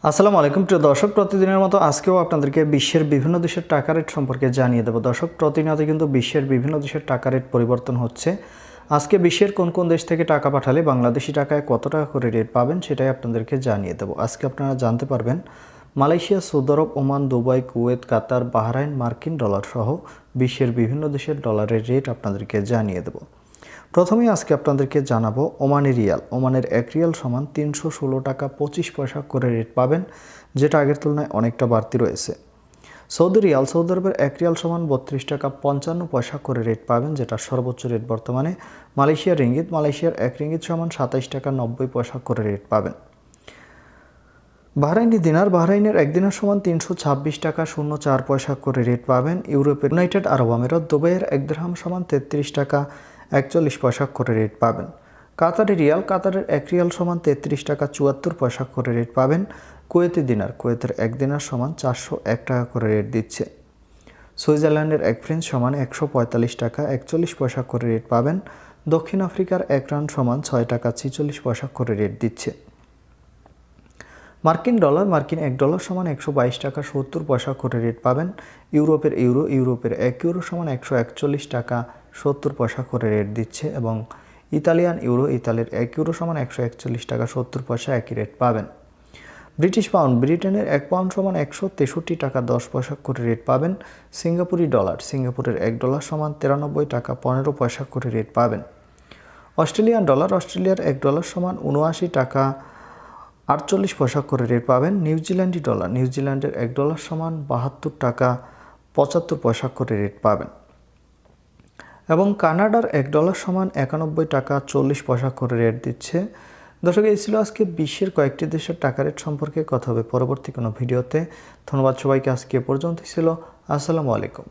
আসসালামু আলাইকুম প্রিয় দর্শক, প্রতিদিনের মতো আজকেও আপনাদেরকে বিশ্বের বিভিন্ন দেশের টাকা রেট সম্পর্কে জানিয়ে দেব। দর্শক, প্রতিনিয়ত কিন্তু বিশ্বের বিভিন্ন দেশের টাকা রেট পরিবর্তন হচ্ছে। আজকে বিশ্বের কোন কোন দেশ থেকে টাকা পাঠালে বাংলাদেশি টাকায় কত টাকা করে রেট পাবেন সেটাই আপনাদেরকে জানিয়ে দেব। আজকে আপনারা জানতে পারবেন মালয়েশিয়া, সৌদি আরব, ওমান, দুবাই, কুয়েত, কাতার, বাহরাইন, মার্কিন ডলার সহ বিশ্বের বিভিন্ন দেশের ডলারের রেট আপনাদেরকে জানিয়ে দেব। প্রথমেই আজকে আপনাদেরকে জানাবো ওমানি রিয়াল। ওমানের 1 রিয়াল সমান 316 টাকা 25 পয়সা করে রেট পাবেন, যেটা আগের তুলনায় অনেকটা বাড়তি রয়েছে। সৌদি রিয়াল, সৌদি আরবের 1 রিয়াল সমান 32 টাকা 55 পয়সা করে রেট পাবেন, যেটা সর্বোচ্চ রেট বর্তমানে। মালয়েশিয়ার রিঙ্গিত, মালয়েশিয়ার 1 রিঙ্গিত সমান 27 টাকা 90 পয়সা করে রেট পাবেন। বাহরাইনি দিনার, বাহরাইনের 1 দিনার সমান 326 টাকা 04 পয়সা করে রেট পাবেন। ইউরোপের ইউনাইটেড আরব আমিরাত, দুবাইয়ের 1 দিরহাম সমান 33 টাকা 41 পয়সা করে রেট পাবেন। কাতারি রিয়াল, কাতারের 1 রিয়াল সমান 33 টাকা 74 পয়সা করে রেট পাবেন। কুয়েতি দিনার, কুয়েতের 1 দিনার সমান 401 টাকা করে রেট দিচ্ছে। সুইজারল্যান্ডের 1 ফ্রেঞ্চ সমান 145 টাকা 41 পয়সা করে রেট পাবেন। দক্ষিণ আফ্রিকার 1 রান সমান 6 টাকা 46 পয়সা করে রেট দিচ্ছে। মার্কিন ডলার, মার্কিন 1 ডলার সমান 122 টাকা 70 পয়সা করে রেট পাবেন। ইউরোপের ইউরো, ইউরোপের 1 ইউরো সমান 141 টাকা 70 পয়সা করে রেট দিচ্ছে। এবং ইতালিয়ান ইউরো, ইতালির 1 ইউরো সমান 141 টাকা 70 পয়সা একই রেট পাবেন। ব্রিটিশ পাউন্ড, ব্রিটেনের 1 পাউন্ড সমান 163 টাকা 10 পয়সা করে রেট পাবেন। সিঙ্গাপুরি ডলার, সিঙ্গাপুরের 1 ডলার সমান 93 টাকা 15 পয়সা করে রেট পাবেন। অস্ট্রেলিয়ান ডলার, অস্ট্রেলিয়ার 1 ডলার সমান 79 টাকা 48 পয়সা করে রেট পাবেন। নিউজিল্যান্ডি ডলার, নিউজিল্যান্ডের 1 ডলার সমান 72 টাকা 75 পয়সা করে রেট পাবেন। এবং কানাডার 1 ডলার সমান 91 টাকা 40 পয়সা করে রেট দিচ্ছে। দর্শক, এই ছিল আজকে বিশ্বের কয়েকটি দেশের টাকা রেট সম্পর্কে কথা হবে পরবর্তী কোনো ভিডিওতে। ধন্যবাদ সবাইকে, আজকে পর্যন্তই ছিল। আসসালামু আলাইকুম।